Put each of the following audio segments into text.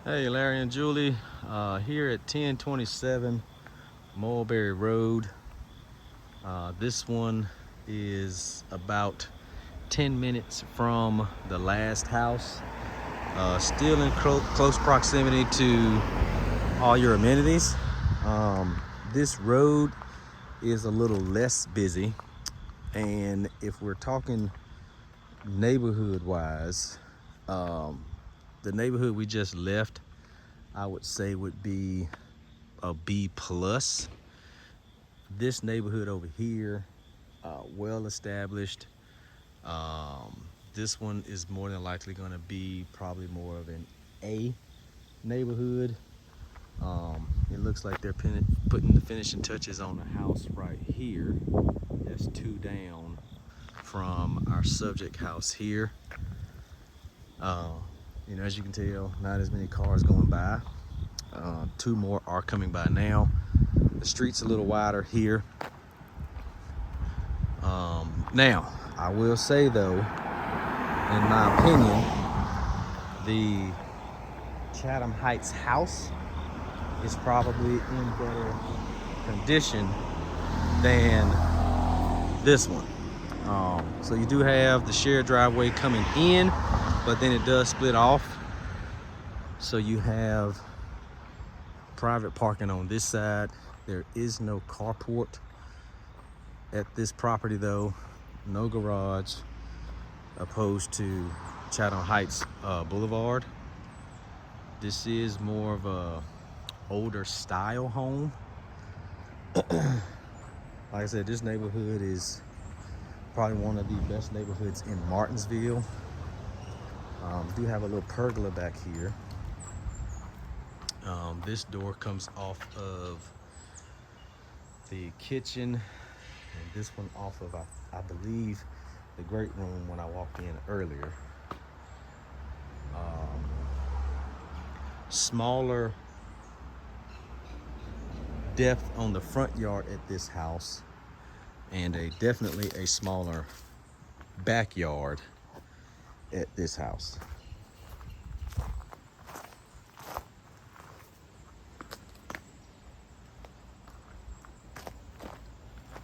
Hey, Larry and Julie, here at 1027 Mulberry Road. This one is about 10 minutes from the last house. Still in close proximity to all your amenities. This road is a little less busy, and if we're talking neighborhood wise, the neighborhood we just left, I would say would be a B plus. This neighborhood over here, well established. This one is more than likely going to be probably more of an A neighborhood. It looks like they're putting the finishing touches on the house right here. That's two down from our subject house here. As you can tell, not as many cars going by. Two more are coming by now. The street's a little wider here. Now, I will say though, in my opinion, the Chatham Heights house is probably in better condition than this one. So you do have the shared driveway coming in, but then it does split off. So you have private parking on this side. There is no carport at this property though, no garage, opposed to Chatham Heights Boulevard. This is more of a older style home. Like I said, this neighborhood is probably one of the best neighborhoods in Martinsville. Do have a little pergola back here. This door comes off of the kitchen, and this one off of, I believe, the great room when I walked in earlier. Smaller depth on the front yard at this house, and definitely a smaller backyard at this house.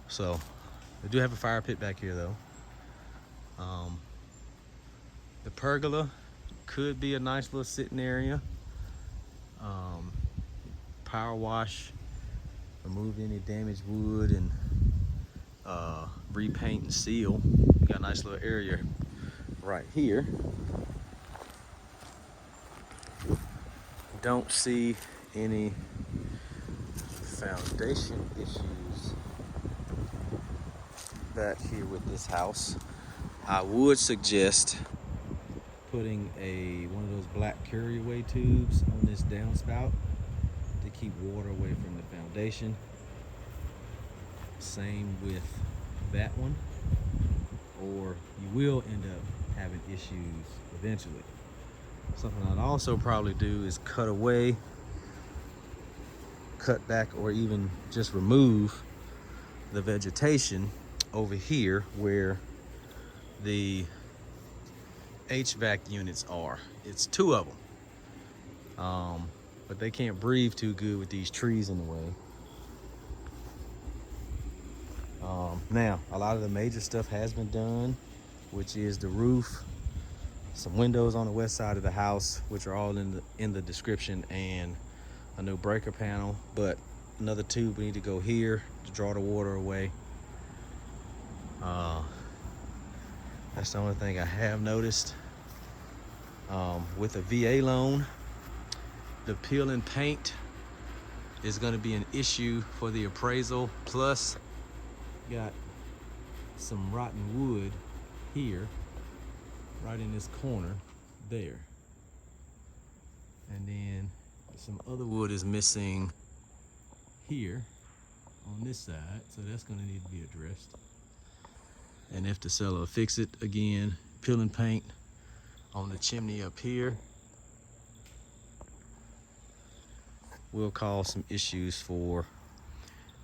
So they do have a fire pit back here though. The pergola could be a nice little sitting area. Power wash, remove any damaged wood, and repaint and seal. You got a nice little area right here. Don't see any foundation issues back here with this house. I would suggest putting one of those black carryaway tubes on this downspout to keep water away from the foundation. Same with that one, or you will end up having issues eventually. Something I'd also probably do is cut back, or even just remove the vegetation over here where the HVAC units are. It's two of them, but they can't breathe too good with these trees in the way. Now, a lot of the major stuff has been done, which is the roof, some windows on the west side of the house, which are all in the description, and a new breaker panel. But another tube we need to go here to draw the water away. That's the only thing I have noticed. With a VA loan, the peel and paint is going to be an issue for the appraisal. Plus, got some rotten wood here, right in this corner there. And then some other wood is missing here on this side, so that's going to need to be addressed. And if the seller will fix it, again, peel and paint on the chimney up here will cause some issues for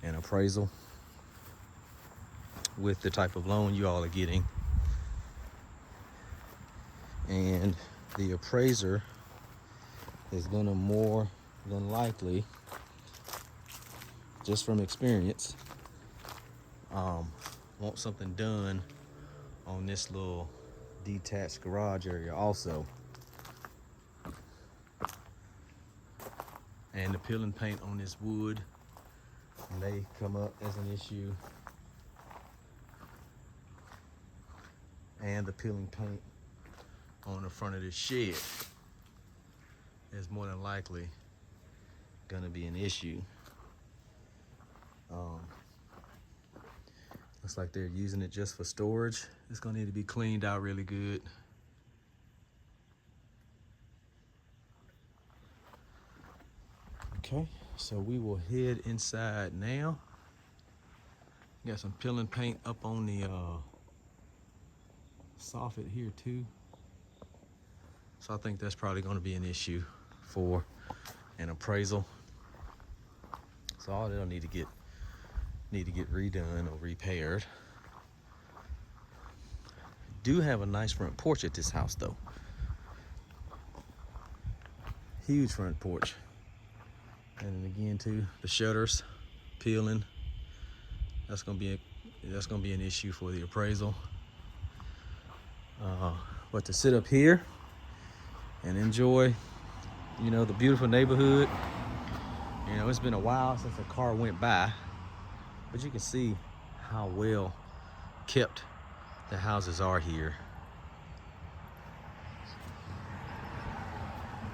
an appraisal with the type of loan you all are getting. And the appraiser is gonna more than likely, just from experience, want something done on this little detached garage area also. And the peel and paint on this wood may come up as an issue. And the peeling paint on the front of this shed is more than likely gonna be an issue. Looks like they're using it just for storage. It's gonna need to be cleaned out really good. Okay, so we will head inside now. Got some peeling paint up on the soffit here too. So I think that's probably gonna be an issue for an appraisal. So all they'll need to get redone or repaired. Do have a nice front porch at this house though. Huge front porch. And then again too, the shutters peeling. That's gonna be an issue for the appraisal. But to sit up here and enjoy, the beautiful neighborhood. It's been a while since a car went by, but you can see how well kept the houses are here.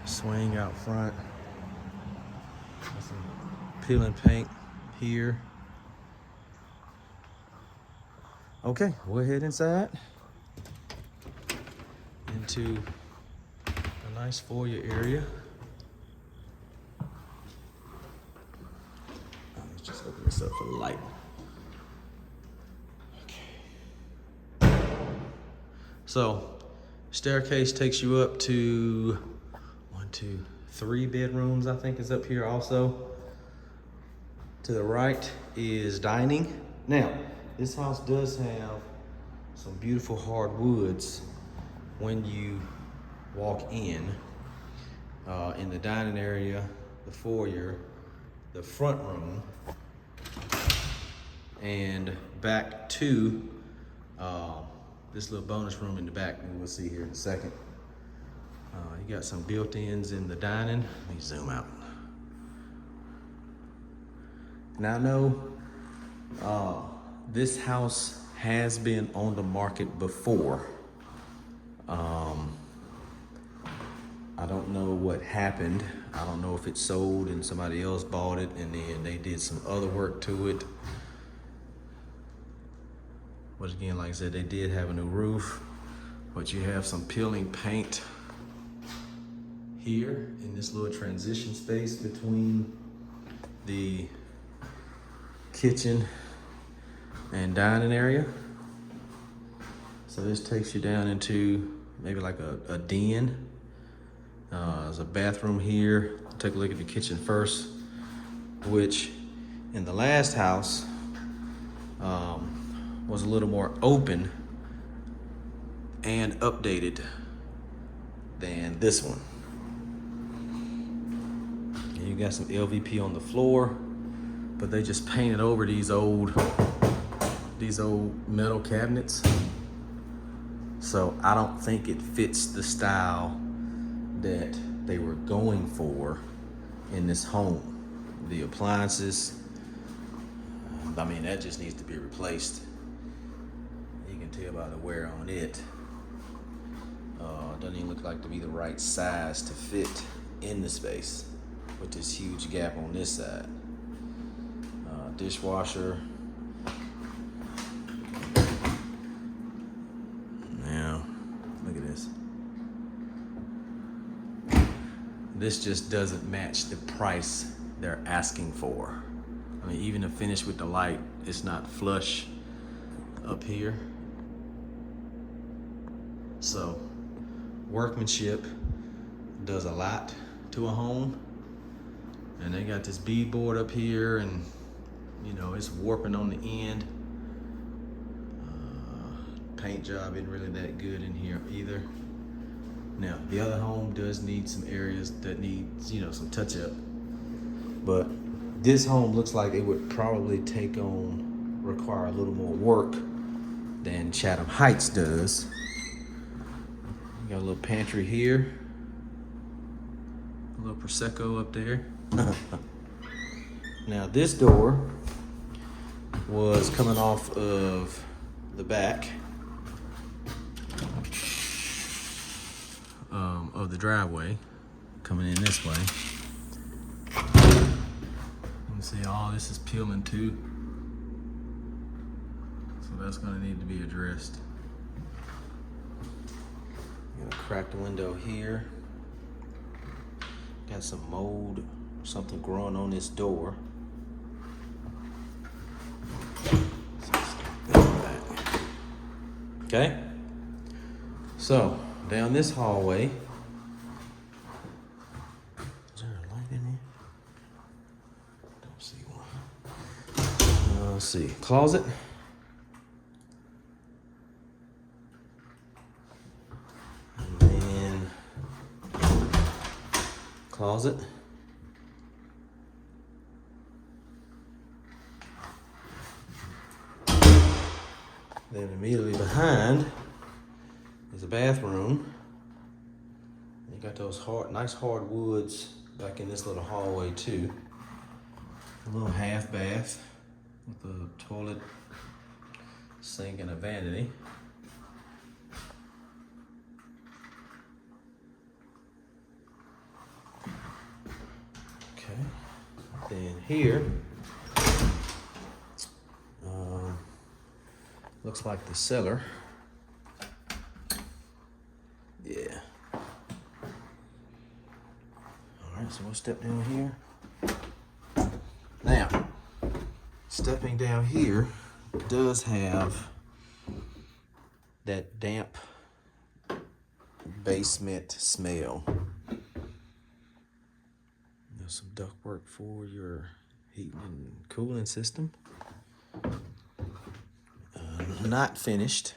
Swing out front. Got some peeling paint here. Okay, we'll head inside into a nice foyer area. Let's just open this up for the light. Okay. So, staircase takes you up to 1, 2, 3 bedrooms, I think is up here also. To the right is dining. Now, this house does have some beautiful hardwoods when you walk in the dining area, the foyer, the front room, and back to this little bonus room in the back, and we'll see here in a second. You got some built-ins in the dining. Let me zoom out. Now I know this house has been on the market before. I don't know what happened. I don't know if it sold and somebody else bought it and then they did some other work to it. But again, like I said, they did have a new roof, but you have some peeling paint here in this little transition space between the kitchen and dining area. So this takes you down into maybe like a den. There's a bathroom here. Take a look at the kitchen first, which in the last house was a little more open and updated than this one. And you got some LVP on the floor, but they just painted over these old metal cabinets. So I don't think it fits the style that they were going for in this home. The appliances, that just needs to be replaced. You can tell by the wear on it. Doesn't even look like to be the right size to fit in the space with this huge gap on this side. Dishwasher. Now, look at this. This just doesn't match the price they're asking for. Even the finish with the light, it's not flush up here. So, workmanship does a lot to a home. And they got this beadboard up here and it's warping on the end. Paint job isn't really that good in here either. Now, the other home does need some areas that need, you know, some touch up. But this home looks like it would probably require a little more work than Chatham Heights does. You got a little pantry here. A little Prosecco up there. Now this door was coming off of the back of the driveway, coming in this way. You can see all this is peeling too, so that's going to need to be addressed. Got a cracked window here. Got some mold, something growing on this door. Okay, so down this hallway. Is there a light in here? Don't see one. Let's see, closet. And then closet. Then immediately behind is a bathroom. You got those nice hard woods back in this little hallway too. A little half bath with a toilet, sink, and a vanity. Okay. Then here, looks like the cellar. Yeah. All right, so we'll step down here. Now, stepping down here does have that damp basement smell. There's some ductwork for your heating and cooling system. Not finished.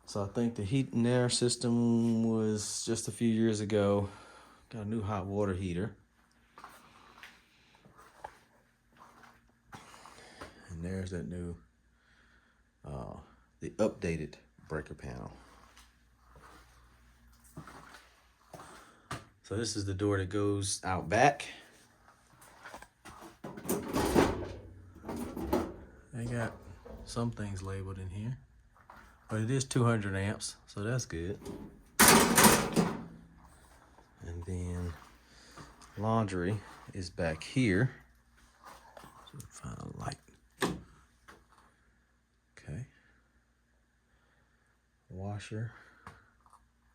So I think the heat and air system was just a few years ago. Got a new hot water heater. And there's that new, the updated breaker panel. So this is the door that goes out back. They got some things labeled in here, but it is 200 amps, so that's good. And then laundry is back here. So find a light. Okay. Washer,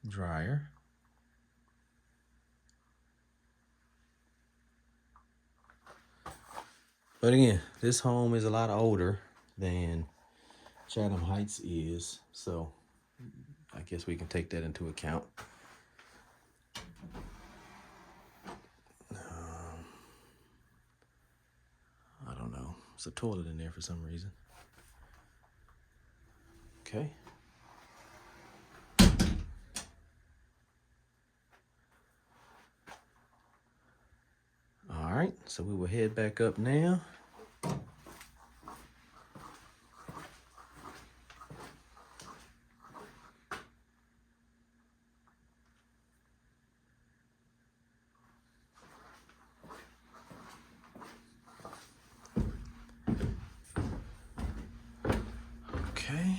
dryer. But again, this home is a lot older than Chatham Heights is, so I guess we can take that into account. I don't know. There's a toilet in there for some reason. Okay. All right, so we will head back up now. Okay.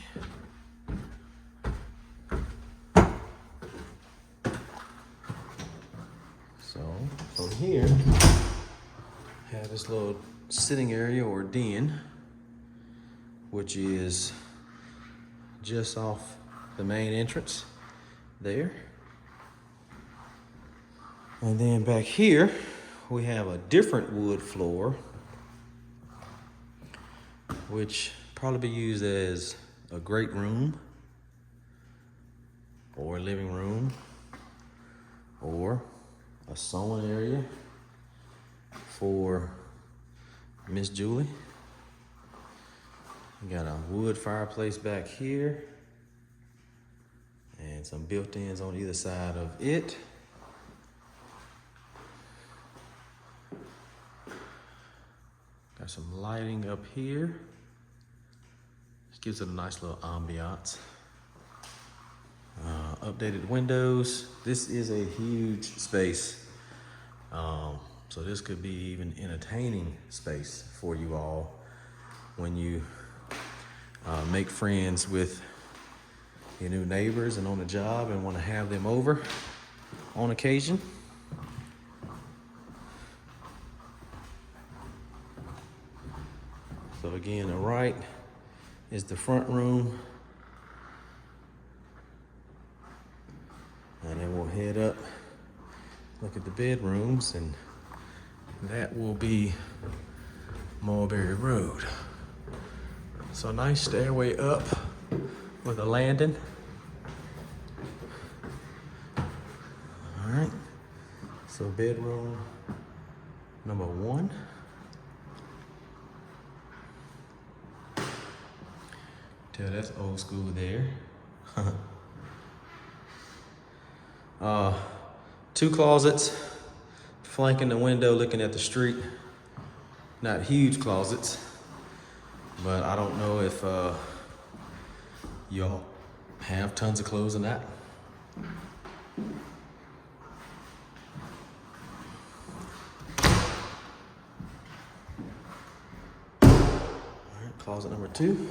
So from here, have this little sitting area or den, which is just off the main entrance there. And then back here, we have a different wood floor, which probably be used as a great room or a living room or a sewing area for Miss Julie. We got a wood fireplace back here and some built-ins on either side of it. Got some lighting up here. This gives it a nice little ambiance. Updated windows. This is a huge space. So this could be even entertaining space for you all when you make friends with your new neighbors and on the job and want to have them over on occasion. So again, the right is the front room. And then we'll head up, look at the bedrooms, and that will be Mulberry Road. So nice stairway up with a landing. All right, so bedroom number 1. Tell that's old school there. 2 closets flanking the window looking at the street. Not huge closets, but I don't know if y'all have tons of clothes in that. All right, closet number 2.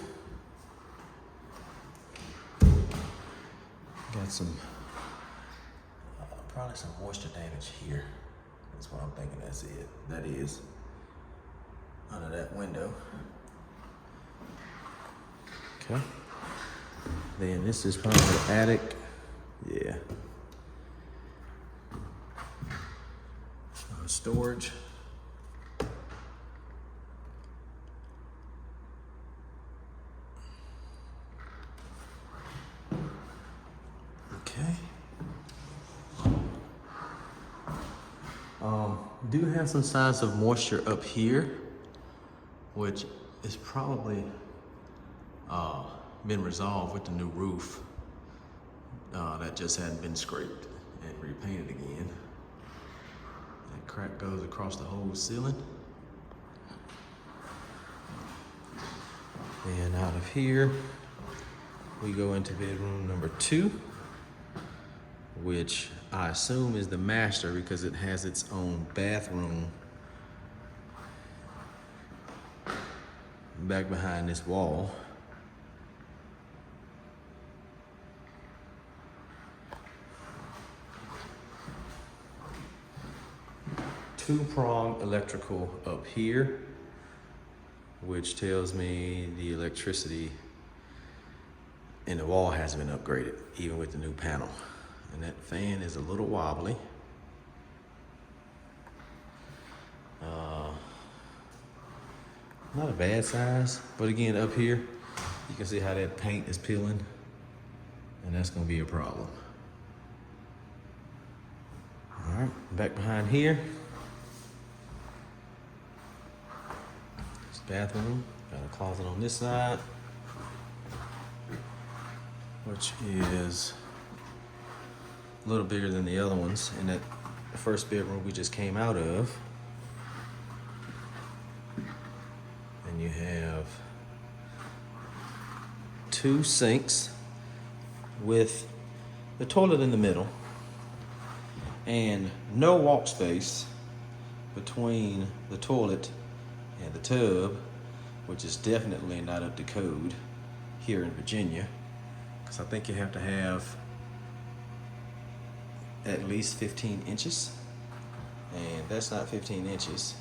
Got some probably some moisture damage here. That's what I'm thinking. That's it. That is under that window. Okay. Then this is probably the attic. Yeah. Storage. Okay. Do have some signs of moisture up here, which is probably been resolved with the new roof that just hadn't been scraped and repainted again. That crack goes across the whole ceiling. And out of here, we go into bedroom number 2, which I assume is the master because it has its own bathroom back behind this wall. Two-prong electrical up here, which tells me the electricity in the wall hasn't been upgraded, even with the new panel. And that fan is a little wobbly. Not a bad size, but again, up here, you can see how that paint is peeling, and that's gonna be a problem. All right, back behind here, this bathroom, got a closet on this side, which is a little bigger than the other ones in that first bedroom we just came out of. And you have 2 sinks with the toilet in the middle and no walk space between the toilet and the tub, which is definitely not up to code here in Virginia, because I think you have to have at least 15 inches, and that's not 15 inches.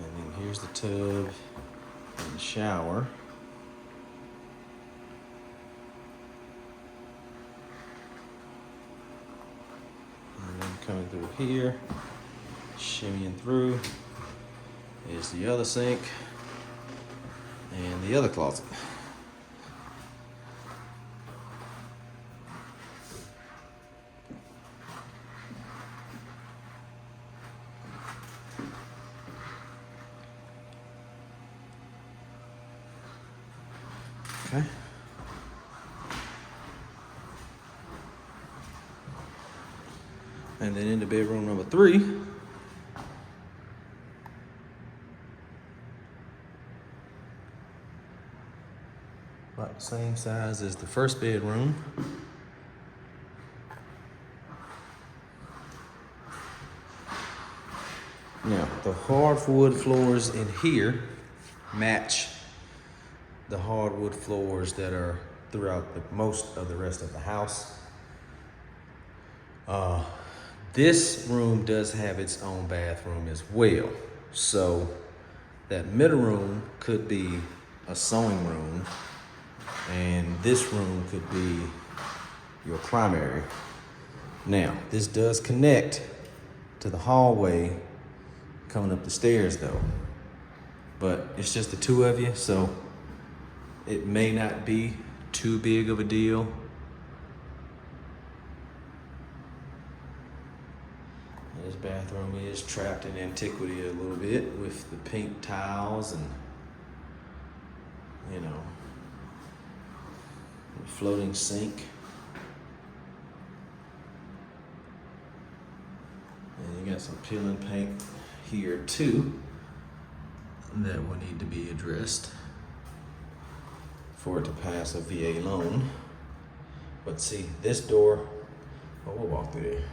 And then here's the tub and the shower. And then coming through here, shimmying through, is the other sink and the other closet. Okay. And then into bedroom number 3. About the same size as the first bedroom. Now, the hardwood floors in here match the hardwood floors that are throughout most of the rest of the house. This room does have its own bathroom as well. So that middle room could be a sewing room, and this room could be your primary. Now, this does connect to the hallway coming up the stairs though, but it's just the two of you, so it may not be too big of a deal. This bathroom is trapped in antiquity a little bit with the pink tiles and, you know, the floating sink. And you got some peeling paint here too that will need to be addressed for it to pass a VA loan. But see, this door, oh, we'll walk through there.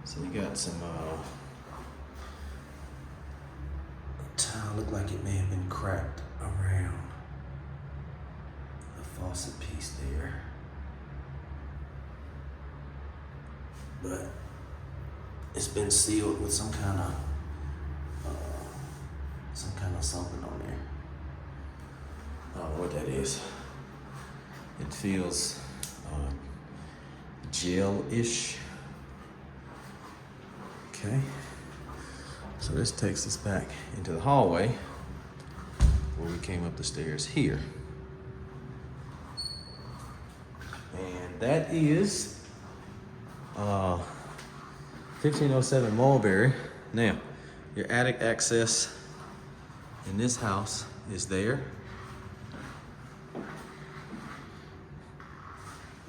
So you got some tile, look like it may have been cracked around the faucet piece there. But it's been sealed with some kind of something on there. I don't know what that is. It feels gel-ish. Okay, so this takes us back into the hallway where we came up the stairs here. And that is 1507 Mulberry. Now, your attic access in this house is there.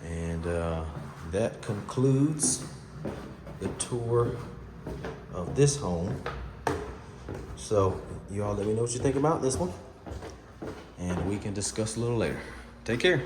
And that concludes the tour of this home. So you all let me know what you think about this one, and we can discuss a little later. Take care.